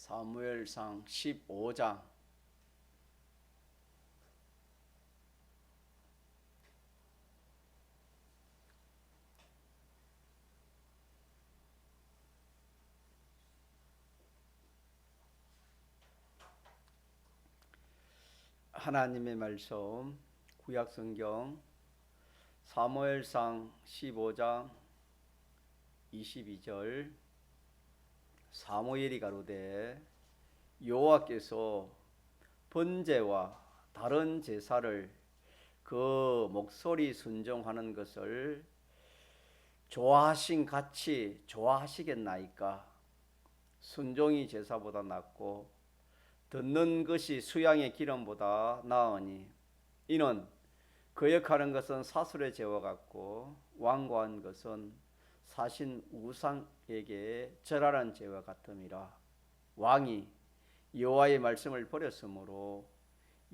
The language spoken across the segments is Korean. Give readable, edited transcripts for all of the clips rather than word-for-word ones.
사무엘상 15장 하나님의 말씀 구약성경 사무엘상 15장 22절 사무엘이 가로되 여호와께서 번제와 다른 제사를 그 목소리 순종하는 것을 좋아하신 같이 좋아하시겠나이까. 순종이 제사보다 낫고 듣는 것이 수양의 기름보다 나으니 이는 거역하는 것은 사술의 죄와 같고 완고한 것은 사신 우상에게 절하는 죄와 같음이라. 왕이 여호와의 말씀을 버렸으므로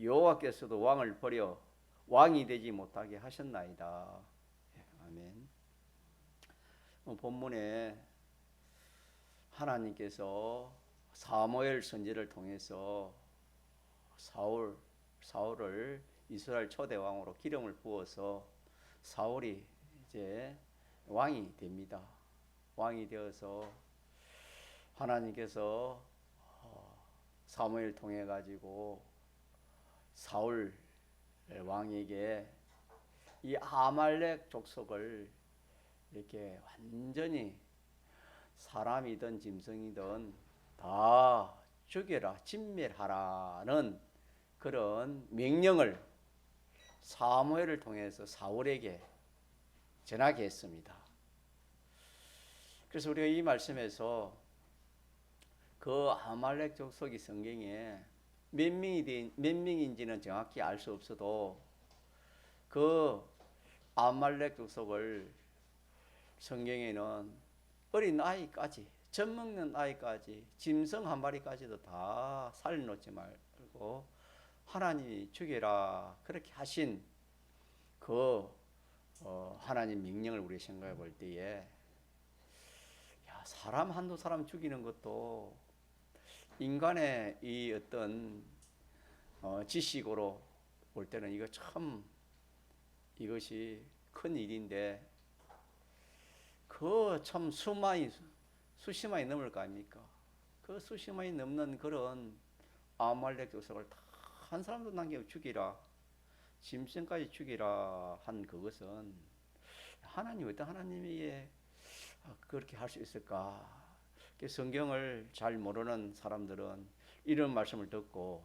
여호와께서도 왕을 버려 왕이 되지 못하게 하셨나이다. 아멘. 본문에 하나님께서 사무엘 선지를 통해서 사울을 이스라엘 초대 왕으로 기름을 부어서 사울이 이제 왕이 됩니다. 왕이 되어서 하나님께서 사무엘 통해 가지고 사울 왕에게 이 아말렉 족속을 이렇게 완전히 사람이든 짐승이든 다 죽여라, 진멸하라는 그런 명령을 사무엘을 통해서 사울에게 전하게 했습니다. 그래서 우리가 이 말씀에서 그 아말렉 족속이 성경에 몇 명인지는 정확히 알 수 없어도 그 아말렉 족속을 성경에는 어린 아이까지, 젖 먹는 아이까지, 짐승 한 마리까지도 다 살려놓지 말고 하나님이 죽여라 그렇게 하신 그 하나님 명령을 우리 생각해 볼 때에 사람 한두 사람 죽이는 것도 인간의 이 어떤 지식으로 볼 때는 이거 참 이것이 큰 일인데 그 참 수십만이 넘을 거 아닙니까? 그 수십만이 넘는 그런 아말렉 족속을 다 한 사람도 남겨 죽이라, 짐승까지 죽이라 한 그것은 하나님 어떤 하나님이 그렇게 할 수 있을까? 성경을 잘 모르는 사람들은 이런 말씀을 듣고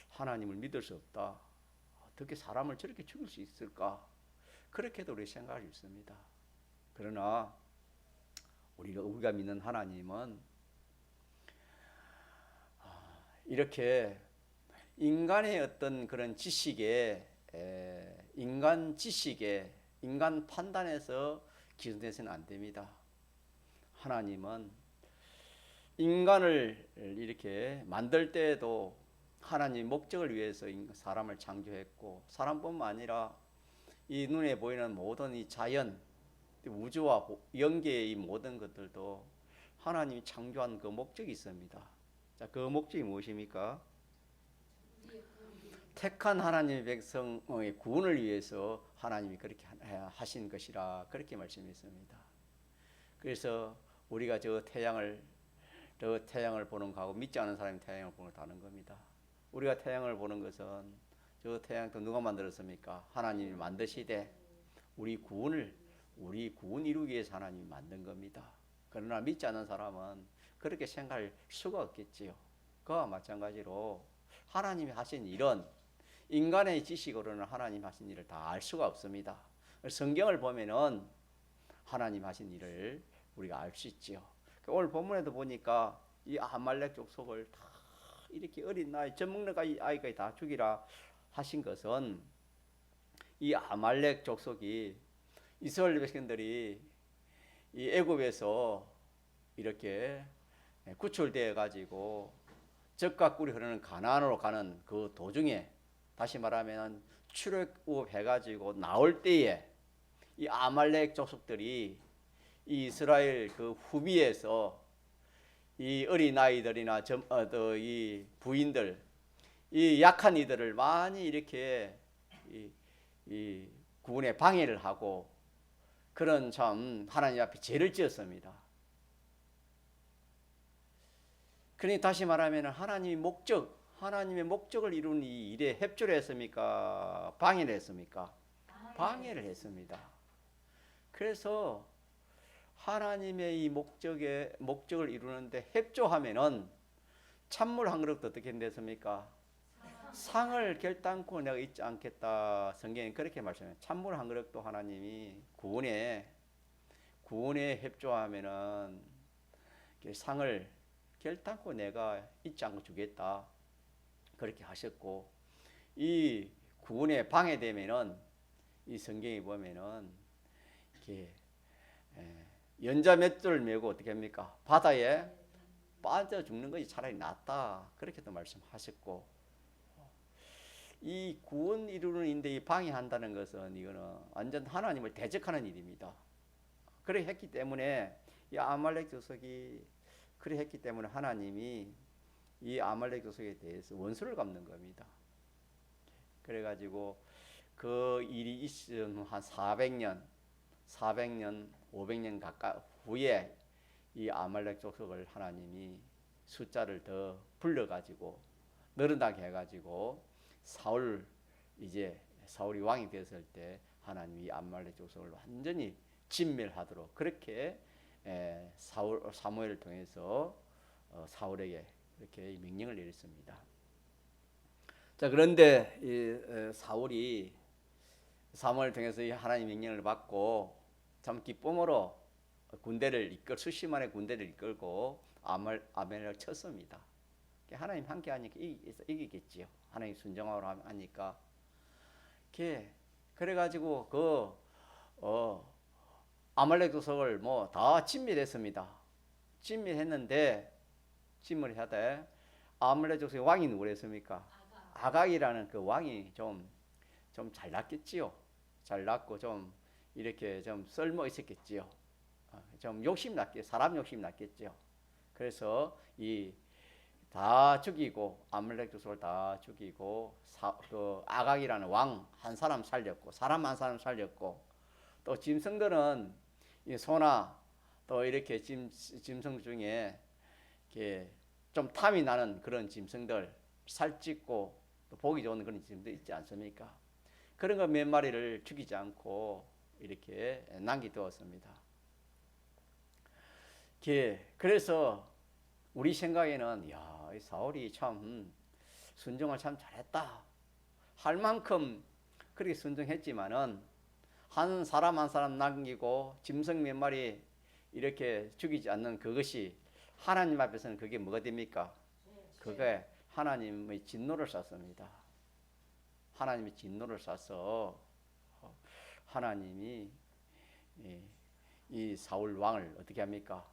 하나님을 믿을 수 없다. 어떻게 사람을 저렇게 죽일 수 있을까? 그렇게도 우리 생각할 수 있습니다. 그러나 우리가 믿는 하나님은 이렇게 인간의 어떤 그런 지식에 인간 판단에서 기준돼서는 안 됩니다. 하나님은 인간을 이렇게 만들 때에도 하나님 목적을 위해서 사람을 창조했고 사람뿐만 아니라 이 눈에 보이는 모든 이 자연, 우주와 영계의 이 모든 것들도 하나님이 창조한 그 목적이 있습니다. 자, 그 목적이 무엇입니까? 택한 하나님의 백성의 구원을 위해서 하나님이 그렇게 하신 것이라 그렇게 말씀했습니다. 그래서 우리가 저 태양을 보는 거하고 믿지 않은 사람이 태양을 보는 거 다른 겁니다. 우리가 태양을 보는 것은 저 태양도 누가 만들었습니까? 하나님이 만드시되 우리 구원 이루기 위해서 하나님이 만든 겁니다. 그러나 믿지 않는 사람은 그렇게 생각할 수가 없겠지요. 그와 마찬가지로 하나님이 하신 일은 인간의 지식으로는 하나님 하신 일을 다 알 수가 없습니다. 성경을 보면은 하나님 하신 일을 우리가 알 수 있지요. 오늘 본문에도 보니까 이 아말렉 족속을 다 이렇게 어린 나이, 젖 먹는 아이까지 다 죽이라 하신 것은 이 아말렉 족속이 이스라엘 백성들이 이 애굽에서 이렇게 구출되어 가지고 젖과 꿀이 흐르는 가나안으로 가는 그 도중에 다시 말하면 출애굽해 가지고 나올 때에 이 아말렉 족속들이 이 이스라엘 그 후비에서 이 어린 아이들이나 이 부인들, 이 약한 이들을 많이 이렇게 이 구원에 방해를 하고 그런 참 하나님 앞에 죄를 지었습니다. 그러니 다시 말하면 하나님의 목적을 이룬 이 일에 협조를 했습니까? 방해를 했습니까? 방해를 했습니다. 그래서 하나님의 이 목적을 이루는데 협조하면은 찬물 한 그릇도 어떻게 됐습니까? 상을 결단코 내가 잊지 않겠다. 성경이 그렇게 말씀해요. 찬물 한 그릇도 하나님이 구원에 협조하면은 상을 결단코 내가 잊지 않고 주겠다. 그렇게 하셨고, 이 구원에 방해되면은 이 성경에 보면은 이렇게 연자 맷돌 메고 어떻게 합니까? 바다에 빠져 죽는 것이 차라리 낫다. 그렇게도 말씀하셨고, 이 구원 이루는 인데 방해한다는 것은 이거는 완전 하나님을 대적하는 일입니다. 그래 했기 때문에 이 아말렉 족속이 그래 했기 때문에 하나님이 이 아말렉 족속에 대해서 원수를 갚는 겁니다. 그래가지고 그 일이 있은 한 400년, 500년 가까이 후에 이 아말렉 족속을 하나님이 숫자를 더 불러가지고 늘어나게 해가지고 사울이 왕이 되었을 때 하나님이 아말렉 족속을 완전히 진멸하도록 그렇게 사무엘을 통해서 사울에게 이렇게 명령을 내렸습니다. 자, 그런데 이 사울이 사무엘을 통해서 하나님 명령을 받고 참 기쁨으로 수십만의 군대를 이끌고 아말렉을 쳤습니다. 하나님 함께 하니까 이기겠지요. 하나님 순종하고 하니까. 그래가지고 아말렉 족속을 다 진멸했습니다. 진멸했는데 진멸하되 아말렉 족속의 왕이 누구랬습니까? 아각이라는 그 왕이 좀 잘났겠지요. 잘났고 좀 이렇게 좀 썰모 있었겠지요. 좀 사람 욕심 났겠지요. 그래서 다 죽이고 아말렉 족속을 다 죽이고 그 아각이라는 왕 한 사람 살렸고 사람 한 사람 살렸고 또 짐승들은 이 소나 또 이렇게 짐승 중에 이렇게 좀 탐이 나는 그런 짐승들 살찌고 또 보기 좋은 그런 짐승들 있지 않습니까? 그런 거 몇 마리를 죽이지 않고 이렇게 남겨두었습니다. 그래서 우리 생각에는 야, 이 사울이 참 순종을 참 잘했다 할 만큼 그렇게 순종했지만은 한 사람 한 사람 남기고 짐승 몇 마리 이렇게 죽이지 않는 그것이 하나님 앞에서는 그게 뭐가 됩니까? 그게 하나님의 진노를 샀습니다. 하나님의 진노를 사서 하나님이 이 사울 왕을 어떻게 합니까?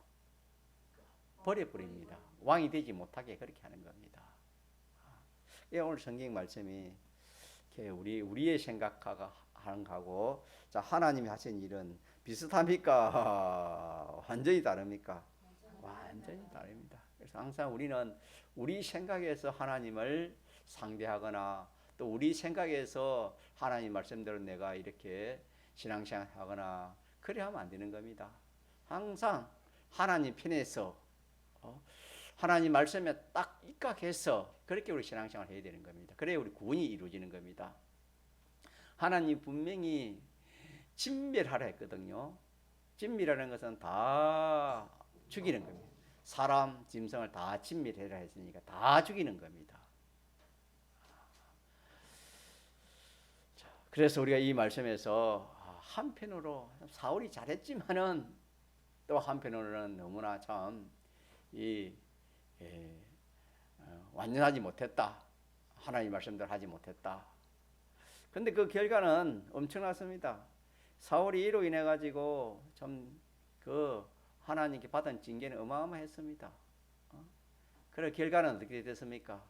버려버립니다. 왕이 되지 못하게 그렇게 하는 겁니다. 오늘 성경 말씀이 우리의 생각하는 거하고 자, 하나님이 하신 일은 비슷합니까? 완전히 다릅니까? 완전히 다릅니다. 그래서 항상 우리는 우리 생각에서 하나님을 상대하거나 또 우리 생각에서 하나님 말씀대로 내가 이렇게 신앙생활 하거나 그래 하면 안 되는 겁니다. 항상 하나님 편에서 하나님 말씀에 딱 입각해서 그렇게 우리 신앙생활 해야 되는 겁니다. 그래야 우리 구원이 이루어지는 겁니다. 하나님 분명히 진멸하라 했거든요. 진멸하는 것은 다 죽이는 겁니다. 사람, 짐승을 다 진멸해라 했으니까 다 죽이는 겁니다. 자, 그래서 우리가 이 말씀에서 한편으로 사울이 잘했지만은 또 한편으로는 너무나 참 완전하지 못했다. 하나님 말씀대로 하지 못했다. 근데 그 결과는 엄청났습니다. 사울이 이로 인해 가지고 참 하나님께 받은 징계는 어마어마했습니다. 그래 결과는 어떻게 됐습니까?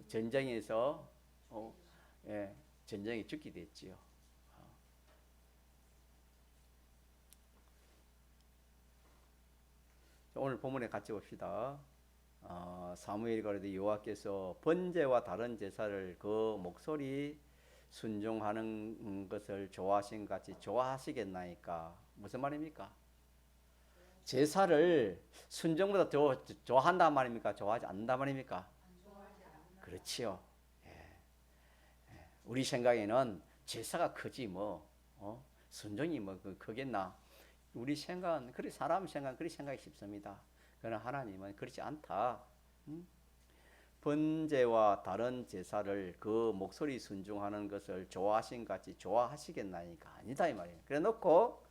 전쟁에서 전쟁에 죽게 됐지요. 오늘 본문에 같이 봅시다. 사무엘이 가로되 여호와께서 번제와 다른 제사를 그 목소리 순종하는 것을 좋아하신 같이 좋아하시겠나이까. 무슨 말입니까? 제사를 순종보다 좋아한단 말입니까? 좋아하지 않는단 말입니까? 그렇지요. 우리 생각에는 제사가 크지 뭐 순종이 뭐 크겠나? 우리 생각은 그리 사람 생각은 그리 생각이 쉽습니다. 그러나 하나님은 그렇지 않다. 번제와 다른 제사를 그 목소리 순종하는 것을 좋아하신 같이 좋아하시겠나이까? 아니다 이 말이에요. 그래 놓고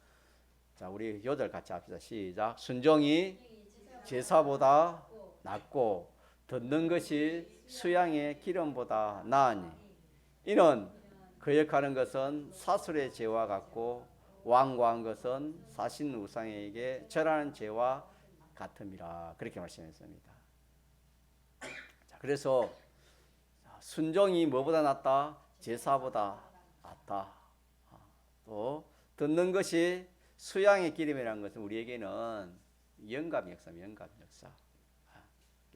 자 우리 요절 같이 합시다. 시작. 순종이 제사보다 낫고 듣는 것이 수양의 기름보다 나으니 이는 거역하는 것은 사술의 죄와 같고 완고한 것은 사신 우상에게 절하는 죄와 같음이라. 그렇게 말씀했습니다. 자, 그래서 순종이 뭐보다 낫다? 제사보다 낫다. 또 듣는 것이 수양의 기름이라는 것은 우리에게는 영감 역사입니다. 영감 역사.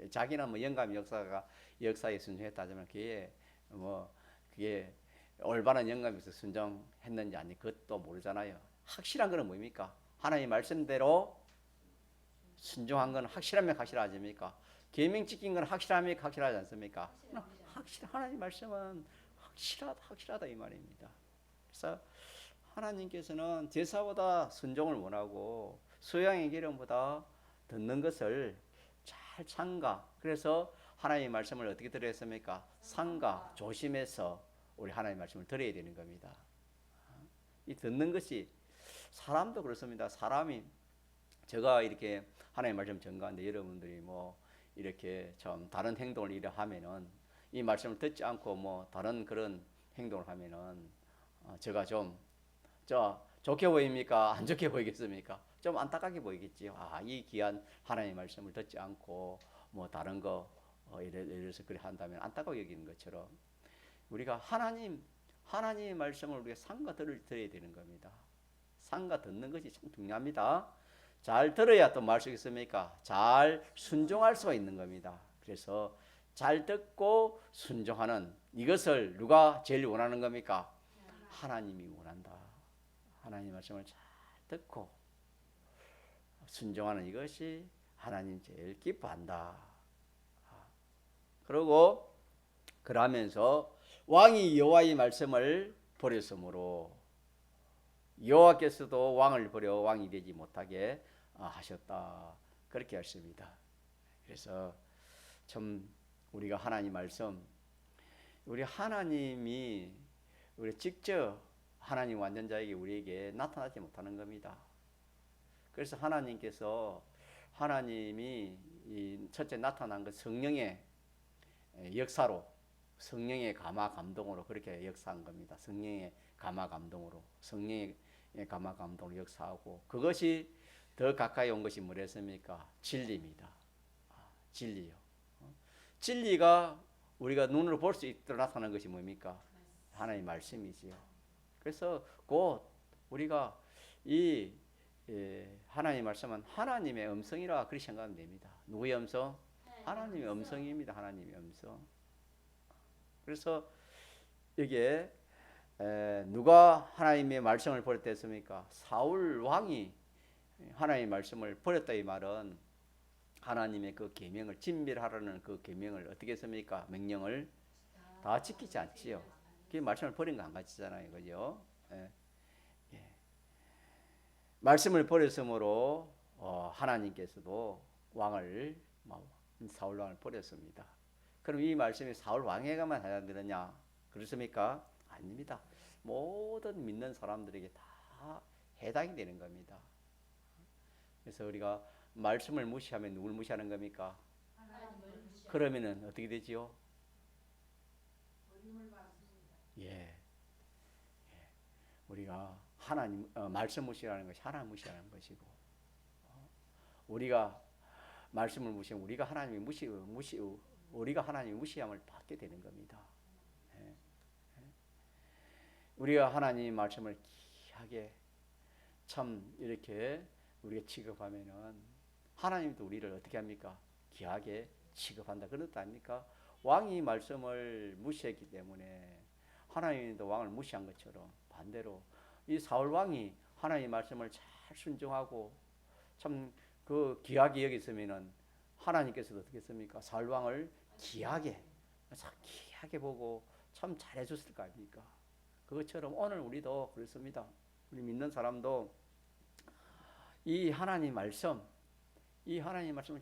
자기는 뭐 영감 역사에 순종했다지만 그게 올바른 영감에서 순종했는지 아니 그것도 모르잖아요. 확실한 거는 뭡니까? 하나님의 말씀대로 순종한 건 확실하면 확실하십니까? 계명 지킨 건 확실하면 확실하지 않습니까? 하나님 말씀은 확실하다 이 말입니다. 그래서 하나님께서는 제사보다 순종을 원하고 수양의 기름보다 듣는 것을 잘 삼가. 그래서 하나님의 말씀을 어떻게 들어야 했습니까? 삼가 조심해서 우리 하나님의 말씀을 들어야 되는 겁니다. 이 듣는 것이 사람도 그렇습니다. 사람이 제가 이렇게 하나님의 말씀 전가하는데 여러분들이 뭐 이렇게 좀 다른 행동을 이래 하면은 이 말씀을 듣지 않고 뭐 다른 그런 행동을 하면은 제가 좀 좋게 보입니까? 안 좋게 보이겠습니까? 좀 안타깝게 보이겠지요. 이 귀한 하나님의 말씀을 듣지 않고 뭐 다른 거 이래서 그래 한다면 안타까워 여기는 것처럼 우리가 하나님의 말씀을 우리가 상가 들어야 되는 겁니다. 상가 듣는 것이 참 중요합니다. 잘 들어야 또 말 수 있습니까? 잘 순종할 수가 있는 겁니다. 그래서 잘 듣고 순종하는 이것을 누가 제일 원하는 겁니까? 하나님이 원한다. 하나님 말씀을 잘 듣고 순종하는 이것이 하나님 제일 기뻐한다. 그러고 그러면서 왕이 여호와의 말씀을 버렸으므로 여호와께서도 왕을 버려 왕이 되지 못하게 하셨다. 그렇게 하십니다. 그래서 참 우리가 하나님 말씀 우리 하나님이 우리 직접 하나님 완전자에게 우리에게 나타나지 못하는 겁니다. 그래서 하나님이 첫째 나타난 것 성령의 역사로 성령의 감화 감동으로 그렇게 역사한 겁니다. 성령의 감화 감동으로 역사하고 그것이 더 가까이 온 것이 뭐랬습니까? 진리입니다. 진리요. 진리가 우리가 눈으로 볼 수 있도록 나타난 것이 뭡니까? 하나님의 말씀이지요. 그래서 곧 우리가 이 하나님의 말씀은 하나님의 음성이라 그렇게 생각하면 됩니다. 누구의 음성? 하나님의 음성입니다. 하나님의 음성. 그래서 여기에 누가 하나님의 말씀을 버렸댔습니까? 사울 왕이 하나님의 말씀을 버렸다 이 말은 하나님의 그 계명을 진멸하라는 그 계명을 어떻게 했습니까? 명령을 다 지키지 않지요. 그 말씀을 버린 거 안 가지잖아요, 그죠? 말씀을 버렸으므로 하나님께서도 왕을 사울 왕을 버렸습니다. 그럼 이 말씀이 사울 왕에게만 해당되느냐? 그렇습니까? 아닙니다. 모든 믿는 사람들에게 다 해당이 되는 겁니다. 그래서 우리가 말씀을 무시하면 누굴 무시하는 겁니까? 그러면은 어떻게 되지요? 우리가 하나님 말씀 무시하는 것이 하나님 무시하는 것이고 우리가 말씀을 무시하면 우리가 하나님의 무시함을 받게 되는 겁니다. 우리가 하나님 말씀을 귀하게 참 이렇게 우리가 취급하면은 하나님도 우리를 어떻게 합니까? 귀하게 취급한다. 그런 뜻 아닙니까? 왕이 말씀을 무시했기 때문에 하나님도 왕을 무시한 것처럼 반대로 이 사울 왕이 하나님의 말씀을 잘 순종하고 참 그 귀하게 여겼으면은 하나님께서도 어떻게 했습니까? 사울 왕을 귀하게 참 귀하게 보고 참 잘해줬을 거 아닙니까? 그것처럼 오늘 우리도 그렇습니다. 우리 믿는 사람도 이 하나님 말씀, 이 하나님 말씀을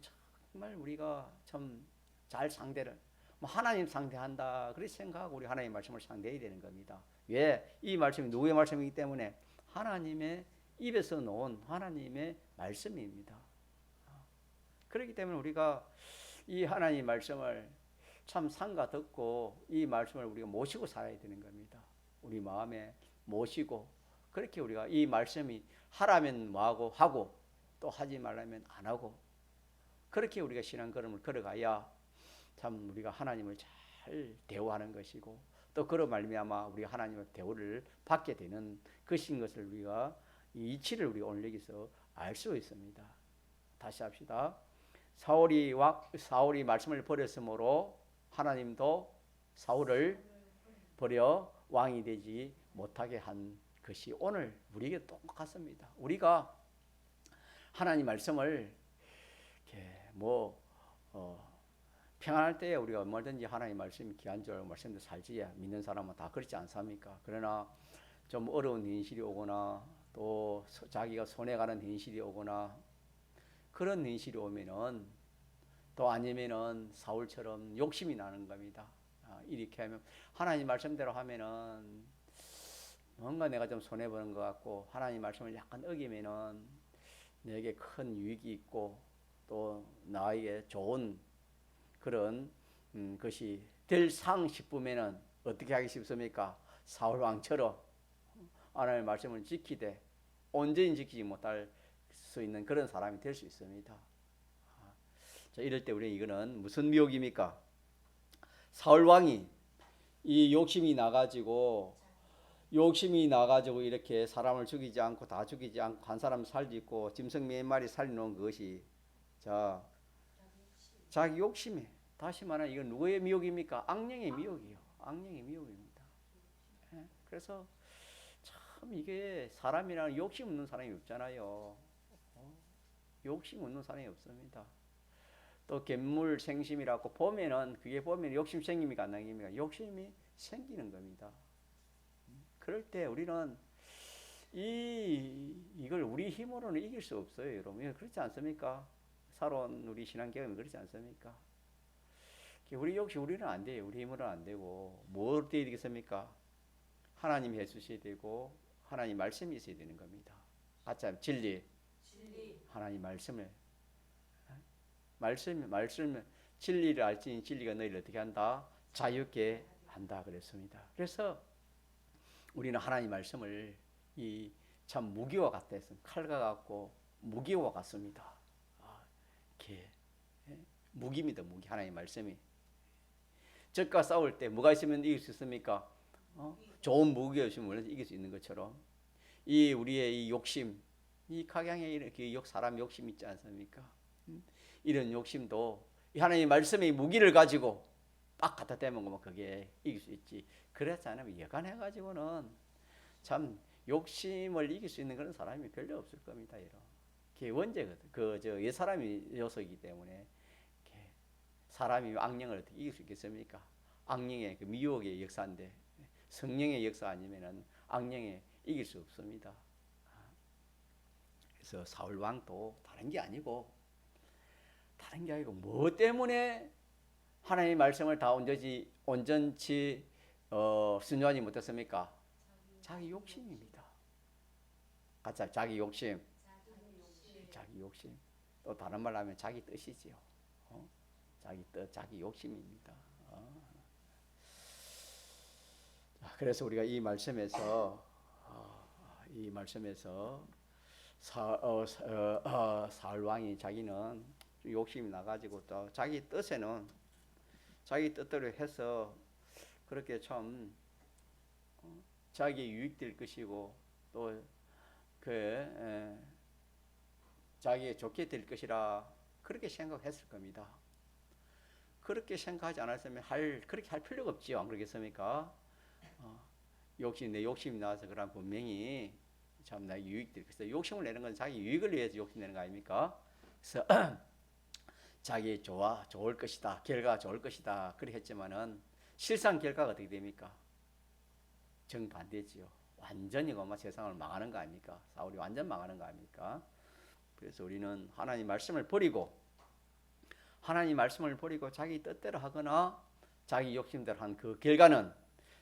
정말 우리가 참 잘 상대를 하나님 상대한다 그렇게 생각하고 우리 하나님 말씀을 상대해야 되는 겁니다. 왜? 이 말씀이 누구의 말씀이기 때문에 하나님의 입에서 나온 하나님의 말씀입니다. 그렇기 때문에 우리가 이 하나님 말씀을 참 상가 듣고 이 말씀을 우리가 모시고 살아야 되는 겁니다. 우리 마음에 모시고 그렇게 우리가 이 말씀이 하라면 뭐하고 하고 또 하지 말라면 안 하고 그렇게 우리가 신앙 걸음을 걸어가야 참 우리가 하나님을 잘 대우하는 것이고 또 그로 말미암아 우리가 하나님의 대우를 받게 되는 것인 것을 우리가 이 이치를 우리가 오늘 여기서 알 수 있습니다. 다시 합시다. 사울이 말씀을 버렸으므로 하나님도 사울을 버려 왕이 되지 못하게 한 것이 오늘 우리에게 똑같습니다. 우리가 하나님 말씀을 이렇게 평안할 때 우리가 얼마든지 하나님 말씀이 귀한 줄 알고 말씀대로 살지 믿는 사람은 다 그렇지 않습니까? 그러나 좀 어려운 현실이 오거나 또 자기가 손해가는 현실이 오거나 그런 현실이 오면은 또 아니면은 사울처럼 욕심이 나는 겁니다. 이렇게 하면 하나님 말씀대로 하면은 뭔가 내가 좀 손해보는 것 같고 하나님 말씀을 약간 어기면은 내게 큰 유익이 있고 또 나에게 좋은 그런 것이 될 상 싶으면은 어떻게 하기 쉽습니까? 사울 왕처럼 하나님의 말씀을 지키되 온전히 지키지 못할 수 있는 그런 사람이 될 수 있습니다. 자, 이럴 때 우리 이거는 무슨 미혹입니까? 사울 왕이 이 욕심이 나가지고 이렇게 사람을 죽이지 않고 다 죽이지 않고 한 사람 살리고 짐승 몇 마리 살려놓은 것이 자 자기 욕심에 다시 말하면 이건 누구의 미혹입니까? 악령의 미혹이요. 악령의 미혹입니다. 그래서 참 이게 사람이랑 욕심 없는 사람이 없잖아요. 욕심 없는 사람이 없습니다. 또 괴물 생심이라고 보면은 그게 보면 욕심 생깁니까 안 생깁니까? 욕심이 생기는 겁니다. 그럴 때 우리는 이걸 우리 힘으로는 이길 수 없어요, 여러분. 그렇지 않습니까? 살아온 우리 신앙 경험이 그렇지 않습니까? 우리는 안 돼요. 우리 힘으로는 안 되고 뭐 어떻게 되겠습니까? 하나님 해주셔야 되고 하나님 말씀이 있어야 되는 겁니다. 아참 진리. 하나님 말씀을 진리를 알지니 진리가 너희를 어떻게 한다? 자유케 한다 그랬습니다. 그래서 우리는 하나님 말씀을 이 참 무기와 같다 했습니다. 칼과 같고 무기와 같습니다. 이렇게 무기입니다. 무기 하나님 말씀이. 적과 싸울 때 뭐가 있으면 이길 수 있습니까? 좋은 무기가 있으면 이길 수 있는 것처럼 이 우리의 이 욕심, 이 각양의 이렇게 사람 욕심 있지 않습니까? 이런 욕심도 하나님 말씀의 무기를 가지고 빡 갖다 대면 그게 이길 수 있지. 그렇지 않으면 여간해가지고는 참 욕심을 이길 수 있는 그런 사람이 별로 없을 겁니다. 그게 원죄거든. 옛사람이 요소이기 때문에 사람이 악령을 어떻게 이길 수 있겠습니까? 악령의 그 미혹의 역사인데 성령의 역사 아니면은 악령에 이길 수 없습니다. 그래서 사울 왕도 다른 게 아니고 뭐 때문에 하나님의 말씀을 다 온전치 순종하지 못했습니까? 자기 욕심입니다. 자기 욕심. 또 다른 말로 하면 자기 뜻이지요. 자기 뜻, 자기 욕심입니다. 그래서 우리가 이 말씀에서 사울 왕이 자기는 욕심이 나가지고 또 자기 뜻대로 해서 그렇게 참 자기 유익될 것이고 또 자기에 좋게 될 것이라 그렇게 생각했을 겁니다. 그렇게 생각하지 않았으면 그렇게 할 필요가 없지요. 안 그러겠습니까? 내 욕심이 나서 그런 분명히 참 나에게 유익될 것이다. 욕심을 내는 건 자기 유익을 위해서 욕심내는 거 아닙니까? 그래서 자기 좋을 것이다. 결과가 좋을 것이다. 그렇게 했지만은 실상 결과가 어떻게 됩니까? 정반대지요. 완전히 세상을 망하는 거 아닙니까? 사울이 완전 망하는 거 아닙니까? 그래서 우리는 하나님 말씀을 버리고 자기 뜻대로 하거나 자기 욕심대로 한 그 결과는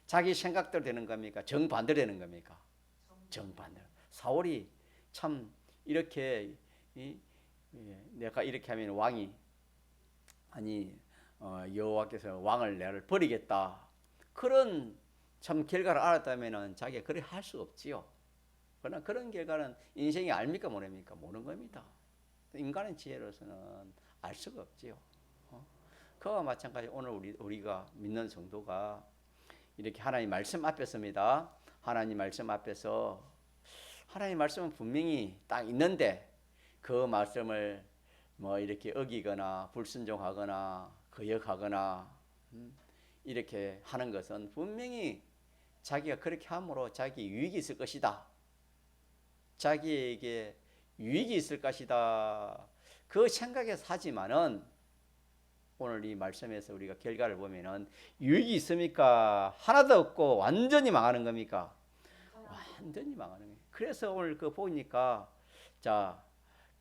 자기 생각대로 되는 겁니까? 정반대로 되는 겁니까? 정반대로. 사울이 참 이렇게 내가 이렇게 하면 왕이 여호와께서 왕을 내를 버리겠다. 그런 참 결과를 알았다면은 자기가 그래 할 수 없지요. 그러나 그런 결과는 인생이 압니까 모릅니까? 모르는 겁니다. 인간의 지혜로서는 알 수가 없지요. 그와 마찬가지 오늘 우리가 믿는 성도가 이렇게 하나님 말씀 앞에 섭니다. 하나님 말씀 앞에서 하나님 말씀은 분명히 딱 있는데 그 말씀을 이렇게 어기거나 불순종하거나 거역하거나 이렇게 하는 것은 분명히 자기가 그렇게 함으로 자기 유익이 있을 것이다. 자기에게 유익이 있을 것이다. 그 생각에서 하지만은 오늘 이 말씀에서 우리가 결과를 보면은 유익이 있습니까? 하나도 없고 완전히 망하는 겁니까? 완전히 망하는 거예요. 그래서 오늘 보니까 자,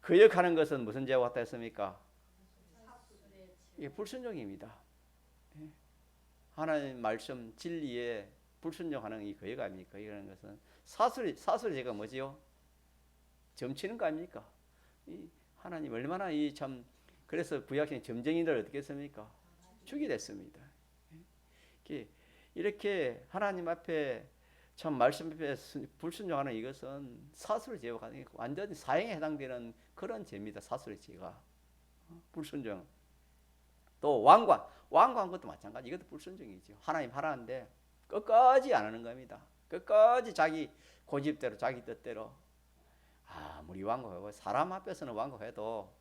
거역하는 것은 무슨 죄와 같다 했습니까? 이게 불순종입니다. 하나님 말씀 진리에 불순종하는 이 거역 아닙니까? 이런 것은 사술의 죄가 뭐지요? 점치는 거 아닙니까? 이 하나님 얼마나 그래서 구약시대 점쟁이들 어떻게 했습니까? 죽이랬습니다. 이렇게 하나님 앞에 참 말씀 앞에 불순종하는 이것은 사술의 죄와 같은 완전히 사형에 해당되는 그런 죄입니다. 사술의 죄가 불순종. 또 왕관 것도 마찬가지. 이것도 불순종이죠. 하나님 하라는데 끝까지 안 하는 겁니다. 끝까지 자기 고집대로 자기 뜻대로. 아무리 완고하고 사람 앞에서는 완고해도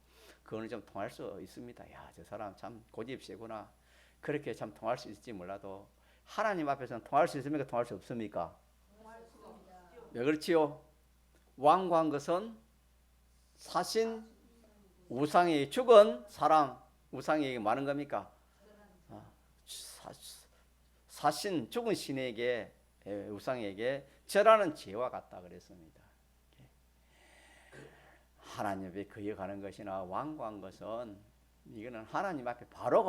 그거는 좀 통할 수 있습니다. 야, 저 사람 참 고집 세구나. 그렇게 참 통할 수 있을지 몰라도 하나님 앞에서는 통할 수 있습니까? 통할 수 없습니까? 왜 그렇지요? 완고한 것은 사신 우상이 죽은 사람 우상에게 많은 겁니까? 사신 죽은 신에게 우상에게 절하는 죄와 같다 그랬습니다. 하나님 앞에 거역하는 것이나 완고한 것은 이거는 하나님 앞에 바로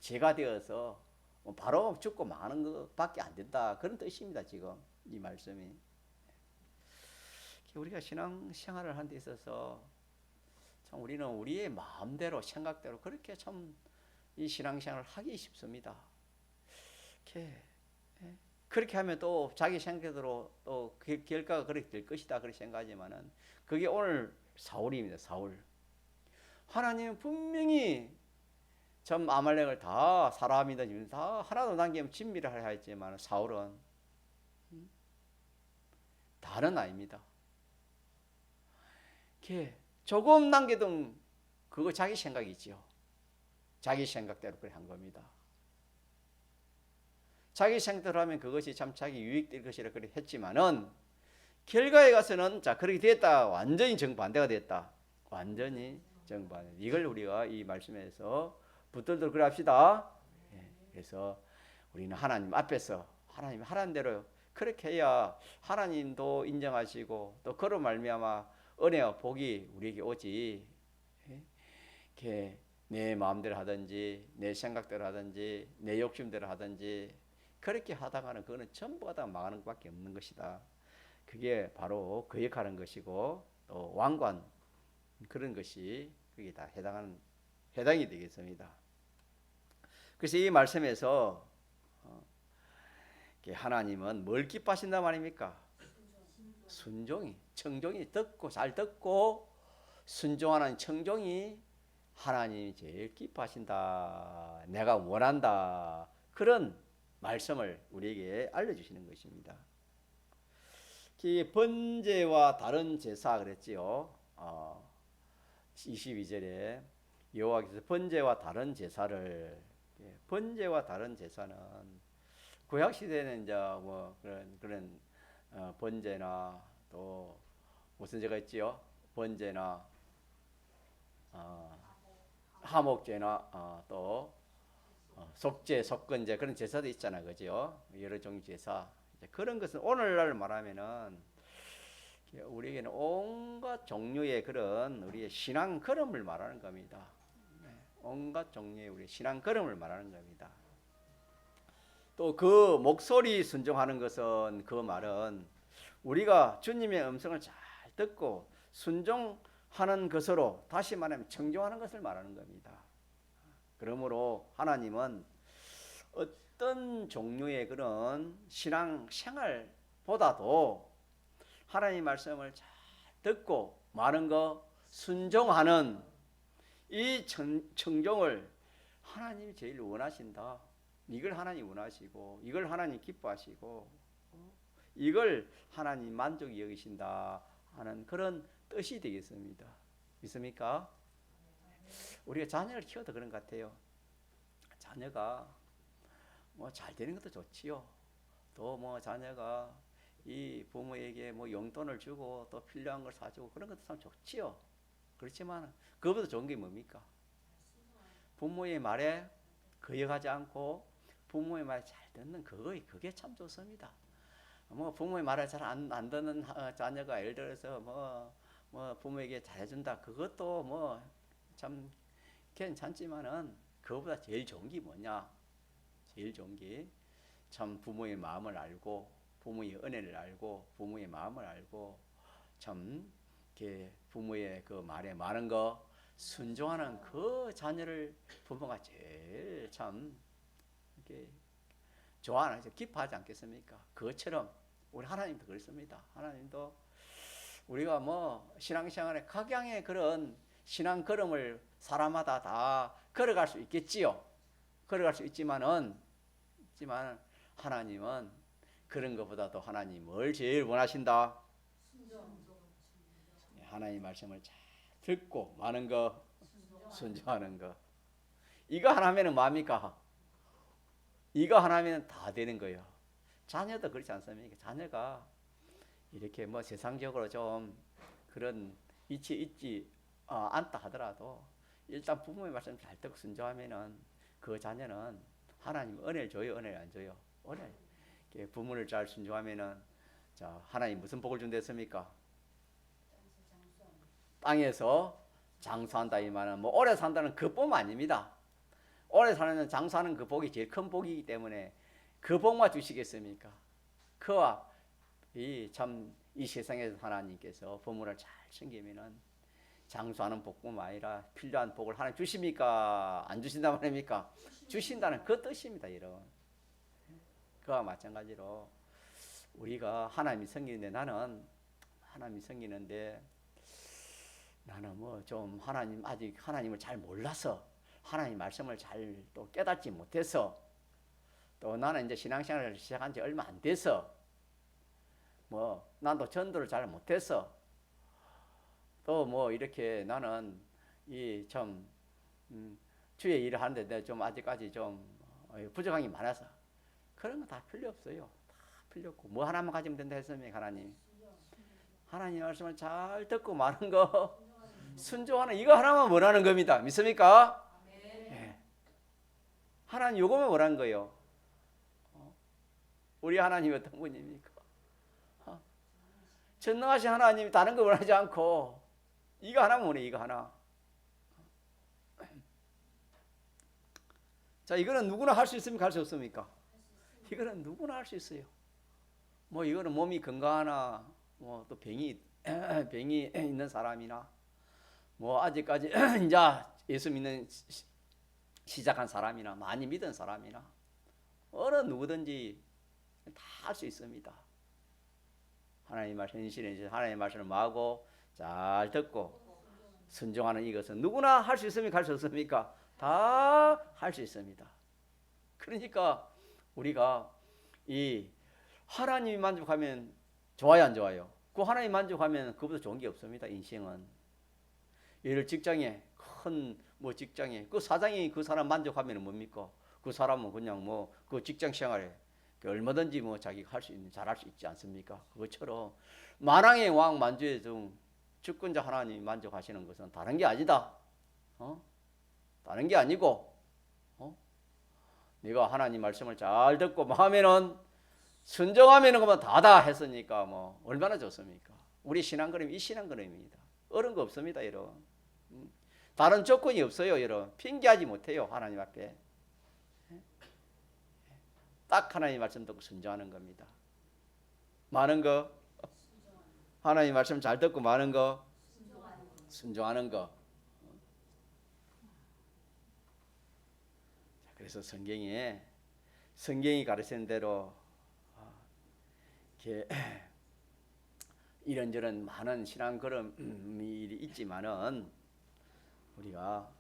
죄가 되어서 바로 죽고 마는 것밖에 안 된다 그런 뜻입니다. 지금 이 말씀이 우리가 신앙생활을 하는 데 있어서 참 우리는 우리의 마음대로 생각대로 그렇게 참 이 신앙생활을 하기 쉽습니다. 그렇게 하면 또 자기 생각대로 또 결과가 그렇게 될 것이다 그렇게 생각하지만은 그게 오늘 사울입니다. 사울. 하나님은 분명히 전 아말렉을 다 사람이든 다 하나도 남기면 진미를 하려 했지만 사울은 다는 아닙니다. 조금 남겨둔 그거 자기 생각이지요. 자기 생각대로 그래 한 겁니다. 자기 생각대로 하면 그것이 참 자기 유익될 것이라 그래 했지만은 결과에 가서는 자 그렇게 됐다. 완전히 정반대가 됐다. 완전히 정반대. 이걸 우리가 이 말씀에서 붙들도록 그래 합시다. 그래서 우리는 하나님 앞에서 하나님 하라는 대로 그렇게 해야 하나님도 인정하시고 또 그로 말미암아 은혜와 복이 우리에게 오지. 이렇게 내 마음대로 하든지 내 생각대로 하든지 내 욕심대로 하든지 그렇게 하다가는 그거는 전부 다 망하는 것밖에 없는 것이다. 그게 바로 거역하는 것이고 또 완고한 그런 것이 그게 다 해당이 되겠습니다. 그래서 이 말씀에서 하나님은 뭘 기뻐하신단 말입니까? 청종이 잘 듣고 순종하는 청종이 하나님이 제일 기뻐하신다. 내가 원한다. 그런 말씀을 우리에게 알려주시는 것입니다. 번제와 다른 제사 그랬지요. 22절에 여호와께서 번제와 다른 제사를 번제와 다른 제사는 구약 시대는 이제 뭐 그런 번제나 또 무슨 제가 있지요? 번제나 하목제나 또 속죄, 속건제 그런 제사도 있잖아, 그죠? 여러 종류 제사 그런 것은 오늘날 말하면은 우리에게는 온갖 종류의 그런 우리의 신앙 걸음을 말하는 겁니다. 온갖 종류의 우리 신앙 걸음을 말하는 겁니다. 또 그 목소리 순종하는 것은 그 말은 우리가 주님의 음성을 잘 듣고 순종하는 것으로 다시 말하면 청종하는 것을 말하는 겁니다. 그러므로 하나님은 어떤 종류의 그런 신앙 생활보다도 하나님 말씀을 잘 듣고 많은 거 순종하는 이 청종을 하나님이 제일 원하신다. 이걸 하나님 원하시고 이걸 하나님 기뻐하시고 이걸 하나님 만족이 여기신다 하는 그런 뜻이 되겠습니다. 믿습니까? 우리가 자녀를 키워도 그런 것 같아요. 자녀가 뭐 잘 되는 것도 좋지요. 또 뭐 자녀가 이 부모에게 뭐 용돈을 주고 또 필요한 걸 사주고 그런 것도 참 좋지요. 그렇지만 그것보다 좋은 게 뭡니까? 부모의 말에 거역하지 않고 부모의 말 잘 듣는 그게 참 좋습니다. 뭐 부모의 말을 잘 안 듣는 자녀가 예를 들어서 뭐 부모에게 잘해준다 그것도 뭐 참 괜찮지만은 그거보다 제일 좋은 게 뭐냐? 제일 좋은 게 참 부모의 마음을 알고 부모의 은혜를 알고 부모의 마음을 알고 참 이렇게 부모의 그 말에 많은 거 순종하는 그 자녀를 부모가 제일 참 이렇게 좋아하는 기뻐하지 않겠습니까? 그것처럼 우리 하나님도 그렇습니다. 하나님도 우리가 뭐 신앙생활에 각양의 그런 신앙 걸음을 사람마다 다 걸어갈 수 있겠지요. 걸어갈 수 있지만 하나님은 그런 것보다도 하나님 뭘 제일 원하신다? 하나님 말씀을 잘 듣고 많은 거 순종하는 거. 이거 하나면은 뭡니까? 이거 하나면 다 되는 거예요. 자녀도 그렇지 않습니까? 자녀가 이렇게 뭐 세상적으로 좀 그런 이치 있지 않다 하더라도 일단 부모의 말씀 잘 듣고 순종하면은 그 자녀는 하나님 은혜를 줘요, 은혜를 안 줘요? 은혜. 부모를 잘 순종하면은 자 하나님 무슨 복을 준댔습니까? 땅에서 장수한다 이 말은 뭐 오래 산다는 그 복 아닙니다. 오래 사는 장수하는 그 복이 제일 큰 복이기 때문에 그 복만 주시겠습니까? 그와 이 세상에서 하나님께서 부모를 잘 챙기면은 장수하는 복뿐만 아니라 필요한 복을 하나님 주십니까? 안 주신단 말입니까? 주신다는 그 뜻입니다, 여러분. 그와 마찬가지로 우리가 하나님이 섬기는데 나는 뭐 좀 아직 하나님을 잘 몰라서 하나님 말씀을 잘 또 깨닫지 못해서 또 나는 이제 신앙생활을 시작한 지 얼마 안 돼서 뭐 나도 전도를 잘 못해서 또 뭐 이렇게 나는 이 참 주의 일을 하는데 내가 좀 아직까지 좀 부족한 게 많아서 그런 거 다 필요 없어요. 다 필요 없고 뭐 하나만 가지면 된다 했습니까? 하나님 말씀을 잘 듣고 많은 거 순종하는 이거 하나만 원하는 겁니다. 믿습니까? 네. 하나님 요거만 원하는 거예요. 우리 하나님이 어떤 분입니까? 전능하신 하나님이 다른 거 원하지 않고 이거 하나만 원해. 이거 하나. 자, 이거는 누구나 할 수 있습니까? 할 수 없습니까? 이거는 누구나 할 수 있어요. 뭐 이거는 몸이 건강하나 뭐 또 병이 있는 사람이나 뭐 아직까지 이제 예수 믿는 시작한 사람이나 많이 믿은 사람이나 어느 누구든지 다 할 수 있습니다. 하나님 말씀 현실에 하나님 말씀을 마고 잘 듣고 순종하는 이것은 누구나 할 수 있습니까? 할 수 없습니까? 다 할 수 있습니다. 그러니까 우리가 이 하나님이 만족하면 좋아요, 안 좋아요? 그 하나님 만족하면 그보다 좋은 게 없습니다. 인생은 예를 직장에 큰 뭐 직장에 그 사장이 그 사람 만족하면 뭡니까? 그 사람은 그냥 뭐 그 직장 생활에 얼마든지 뭐 자기가 할 수 있는 잘할 수 있지 않습니까? 그것처럼 만왕의 왕 만주의 중 주권자 하나님 만족하시는 것은 다른 게 아니다. 다른 게 아니고 네가 하나님 말씀을 잘 듣고 하면은 순종하면은 그만 다다 했으니까 뭐 얼마나 좋습니까? 우리 신앙 그림 이 신앙 그림입니다. 어려운 거 없습니다, 여러분. 다른 조건이 없어요, 여러분. 핑계하지 못해요, 하나님 앞에. 딱 하나님 말씀 듣고 순종하는 겁니다. 많은 거 하나님 말씀 잘 듣고 많은 거 순종하는 거. 그래서 성경이 가르치는 대로 이렇게 이런저런 많은 신앙 걸음이 있지만은 우리가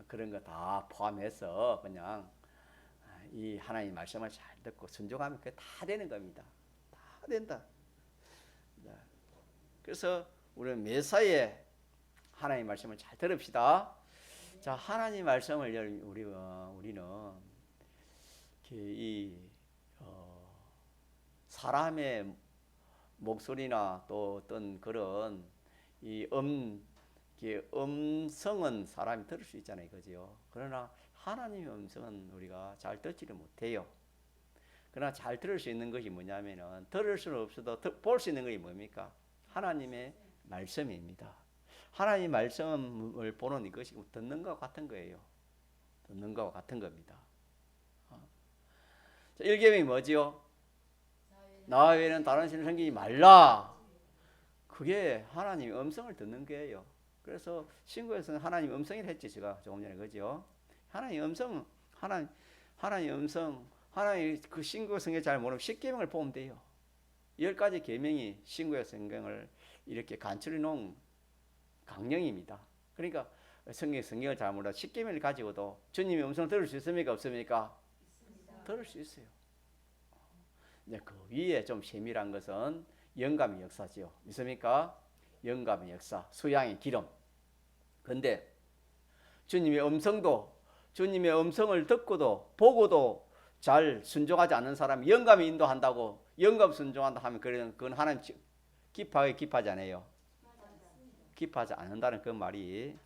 그런 거 다 포함해서 그냥 이 하나님 말씀을 잘 듣고 순종하면 그게 다 되는 겁니다. 다 된다. 그래서 우리는 매사에 하나님 말씀을 잘 들읍시다. 자, 하나님 말씀을 우리는 이 사람의 목소리나 또 어떤 그런 이 음성은 사람이 들을 수 있잖아요, 그죠? 그러나 하나님의 음성은 우리가 잘 듣지를 못해요. 그러나 잘 들을 수 있는 것이 뭐냐면은 들을 수는 없어도 볼 수 있는 것이 뭡니까? 하나님의 말씀입니다. 하나님 말씀을 보는 이것이 듣는 것과 같은 거예요. 듣는 것과 같은 겁니다. 자, 1계명이 뭐지요? 나 외에는 다른 신을 섬기지 말라. 그게 하나님의 음성을 듣는 거예요. 그래서 신구에서는 하나님 음성이라 했지, 제가 조금 전에, 그죠? 하나님 음성, 하나님 음성, 하나님 그 신구 성경 잘 모르면 10계명을 보면 돼요. 10가지 계명이 신구의 성경을 이렇게 간추려 놓은 강령입니다. 그러니까 성경을 잘 몰라 10계명을 가지고도 주님의 음성을 들을 수 있습니까? 없습니까? 있습니다. 들을 수 있어요. 이제 그 위에 좀 세밀한 것은 영감의 역사죠. 믿습니까? 영감의 역사, 수양의 기름. 근데 주님의 음성을 듣고도 보고도 잘 순종하지 않는 사람이 영감이 인도한다고 영감 순종한다 하면 그건 하나님 기뻐하지 않아요. 기뻐하지 않는다는 그 말이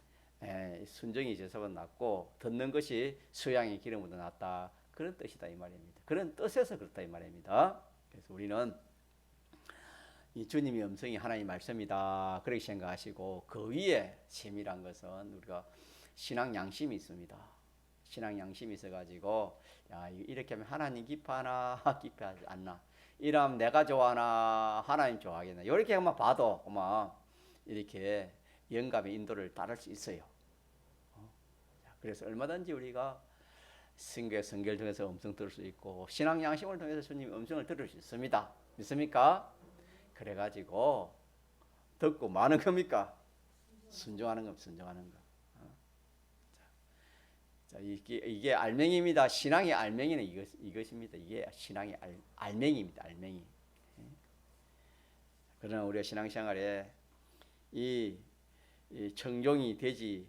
순종이 제사보다 낫고 듣는 것이 수양의 기름보다 낫다. 그런 뜻이다 이 말입니다. 그런 뜻에서 그렇다 이 말입니다. 그래서 우리는 이 주님의 음성이 하나님 말씀이다 그렇게 생각하시고 그 위에 세밀한 것은 우리가 신앙 양심이 있습니다. 신앙 양심이 있어가지고 야 이렇게 하면 하나님 기뻐하나 기뻐하지 않나 이러면 내가 좋아하나 하나님 좋아하겠나 이렇게 한번 봐도 막 이렇게 영감의 인도를 따를 수 있어요. 그래서 얼마든지 우리가 성경을 통해서 음성 들을 수 있고 신앙 양심을 통해서 주님 음성을 들을 수 있습니다. 믿습니까? 그래가지고 듣고 많은 겁니까? 순종하는 것, 순종하는 것. 자, 이게 알맹이입니다. 신앙의 알맹이는 이것입니다. 이게 신앙의 알맹이입니다. 알맹이. 그러나 우리가 신앙생활에 이 청종이 되지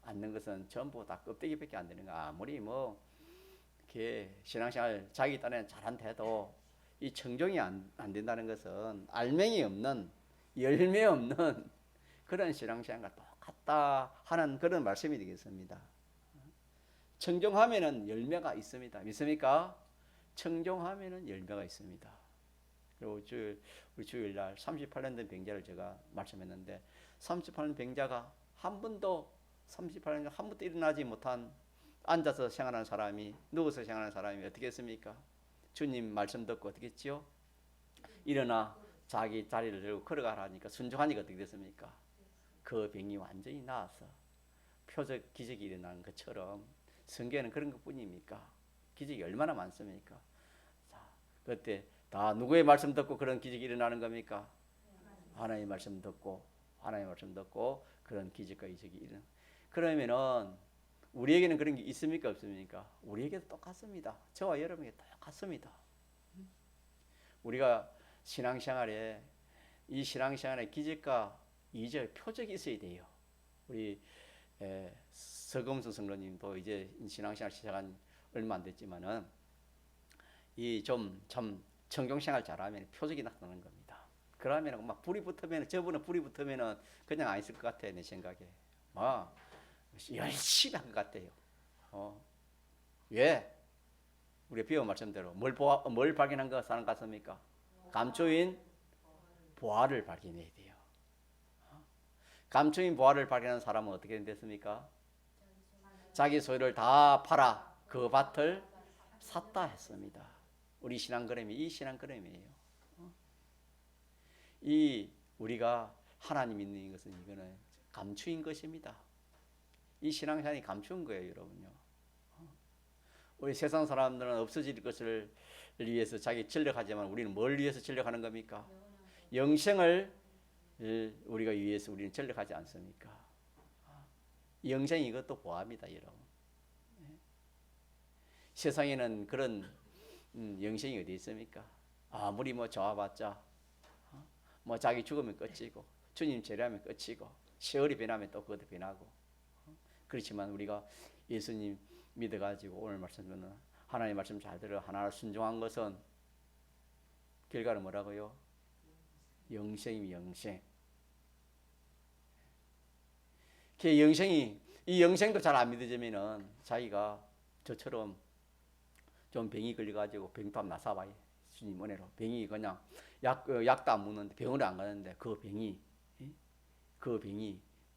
않는 것은 전부 다 껍데기밖에 안 되는 거. 아무리 뭐 이렇게 신앙생활 자기 딴에 잘한다 해도 이 청종이 안 된다는 것은 알맹이 없는 열매 없는 그런 신앙생활과 똑같다 하는 그런 말씀이 되겠습니다. 청종하면은 열매가 있습니다. 믿습니까? 청종하면은 열매가 있습니다. 그리고 우리 주일날 38년 된 병자를 제가 말씀했는데 38년 병자가 한 번도 38년 한 번도 일어나지 못한 앉아서 생활하는 사람이 누워서 생활하는 사람이 어떻게 했습니까? 주님 말씀 듣고 어떻게 했지요? 일어나 자기 자리를 들고 걸어가라니까 순종하니까 어떻게 됐습니까? 그 병이 완전히 나아서 표적 기적이 일어나는 것처럼 성경에는 그런 것뿐입니까? 기적이 얼마나 많습니까? 자, 그때 다 누구의 말씀 듣고 그런 기적이 일어나는 겁니까? 하나님의 말씀 듣고 그런 기적과 이적이 일어나. 그러면은 우리에게는 그런 게 있습니까? 없습니까? 우리에게도 똑같습니다. 저와 여러분에게 똑같습니다. 우리가 신앙생활에 이 신앙생활에 기적과 이적 표적이 있어야 돼요. 우리 서금수 성로님도 이제 신앙생활 시작한 얼마 안 됐지만은 이 좀 참 청종생활 잘하면 표적이 나타나는 겁니다. 그러면 막 불이 붙으면 저분은 불이 붙으면은 그냥 안 있을 것 같아 내 생각에. 막 열심히 한 것 같아요. 왜? 우리 비유 말씀대로 뭘 발견한 것 사람 같습니까? 감초인 보화를 발견해야 돼요. 감초인 보화를 발견한 사람은 어떻게 됐습니까? 자기 소유를 다 팔아 그 밭을 샀다 했습니다. 우리 신앙그램이 이 신앙그램이에요. 이 우리가 하나님 믿는 것은 이거는 감추인 것입니다. 이 신앙생활이 감추인 거예요, 여러분요. 우리 세상 사람들은 없어질 것을 위해서 자기 전력하지만 우리는 뭘 위해서 전력하는 겁니까? 영생을 우리가 위해서 우리는 전력하지 않습니까? 영생 이것도 보합니다, 여러분. 세상에는 그런 영생이 어디 있습니까? 아무리 뭐 좋아봤자 뭐 자기 죽으면 끝이고 주님 재림하면 끝이고 세월이 변하면 또 그것도 변하고 그렇지만 우리가 예수님 믿어가지고 오늘 말씀은 하나님 말씀 잘 들어 하나를 순종한 것은 결과는 뭐라고요? 영생이 영생. 그 영생이 이 영생도 잘 안 믿어지면은 자기가 저처럼 좀 병이 걸려가지고 병도 한번 나사봐요. 주님 은혜로 병이 그냥 약도 안 먹는데 병원에 안 가는데 그 병이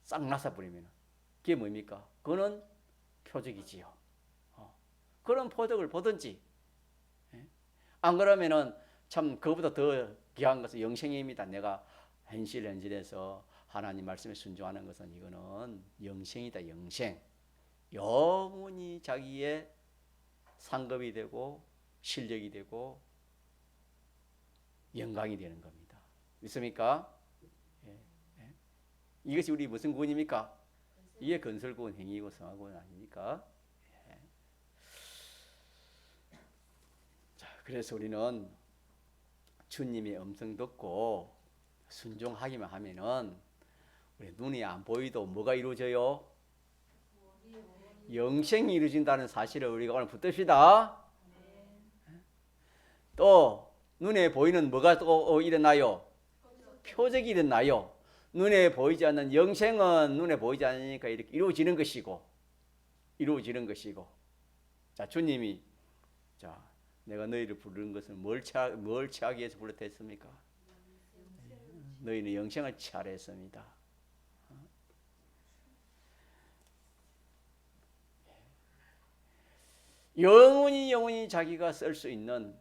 싹 나사버리면 그게 뭡니까? 그거는 표적이지요. 그런 표적을 보든지 안 그러면은 참 그보다 더 귀한 것은 영생입니다. 내가 현실에서 하나님 말씀에 순종하는 것은 이거는 영생이다. 영생. 영원히 자기의 상급이 되고 실력이 되고 영광이 되는 겁니다. 믿습니까? 이것이 우리 무슨 구원입니까? 이게 건설구원, 행위구원, 성화구원 아닙니까? 자, 그래서 우리는 주님의 음성 듣고 순종하기만 하면은 우리 눈이 안 보이도 뭐가 이루어져요? 영생이 이루어진다는 사실을 우리가 오늘 붙듭시다. 또 눈에 보이는 뭐가 또 일어나요? 표적이 일어나요. 눈에 보이지 않는 영생은 눈에 보이지 않으니까 이렇게 이루어지는 것이고 자 주님이 자 내가 너희를 부르는 것은 뭘 취하기 위해서 불렀다 했습니까? 너희는 영생을 취하라 했습니다. 영원히 자기가 쓸 수 있는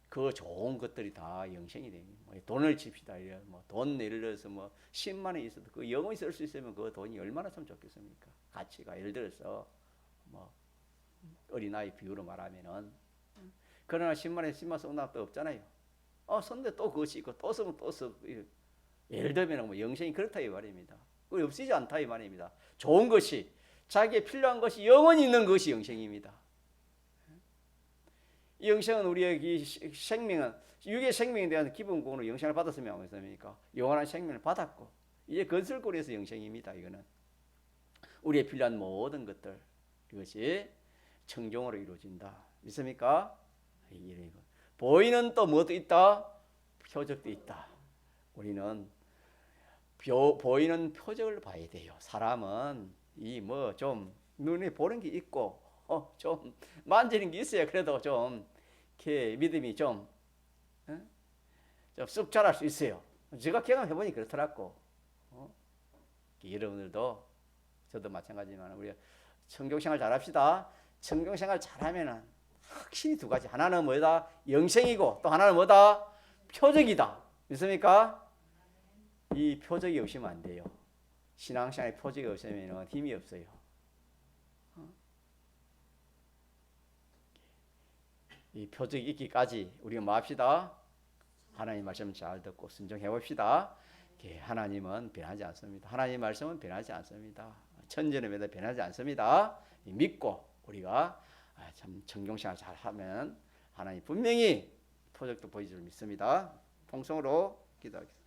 그 좋은 것들이 다 영생이 됩니다. 돈을 칩시다. 돈 예를 들어서 10만 원이 있어도 그 영원히 쓸 수 있으면 그 돈이 얼마나 참 좋겠습니까? 가치가 예를 들어서 어린아이 비유로 말하면은 그러나 10만 원에 10만 쓰는 또 없잖아요. 썼는데 또 그것이 있고 또 쓰면 또 쓰고 예를 들면 영생이 그렇다 이 말입니다. 그거 없이지 않다 이 말입니다. 좋은 것이 자기에 필요한 것이 영원히 있는 것이 영생입니다. 이 영생은 우리의 이 생명은 육의 생명에 대한 기본권으로 영생을 받았으면 어떻습니까? 영원한 생명을 받았고 이제 건설권에서 영생입니다. 이거는 우리의 필요한 모든 것들 이것이 청종으로 이루어진다. 믿습니까? 보이는 또 뭐도 있다? 표적도 있다. 우리는 보이는 표적을 봐야 돼요. 사람은 이 좀 눈에 보는 게 있고 좀 만지는 게 있어야 그래도 좀 이렇게 믿음이 좀 쑥 자랄 수 있어요. 제가 경험해 보니 그렇더라고. 여러분들도 저도 마찬가지지만 우리 청종생활 잘합시다. 청종생활 잘하면은 확실히 두 가지. 하나는 뭐다? 영생이고 또 하나는 뭐다? 표적이다. 믿습니까? 이 표적이 없으면 안 돼요. 신앙생활에 표적이 없으면 힘이 없어요. 이 표적이 있기까지 우리가 뭐 합시다? 하나님 말씀 잘 듣고 순종해 봅시다. 하나님은 변하지 않습니다. 하나님 말씀은 변하지 않습니다. 천년의 매도 변하지 않습니다. 믿고 우리가 참 청종생활 잘 하면 하나님 분명히 표적도 보여줄 믿습니다. 통성으로 기도하겠습니다.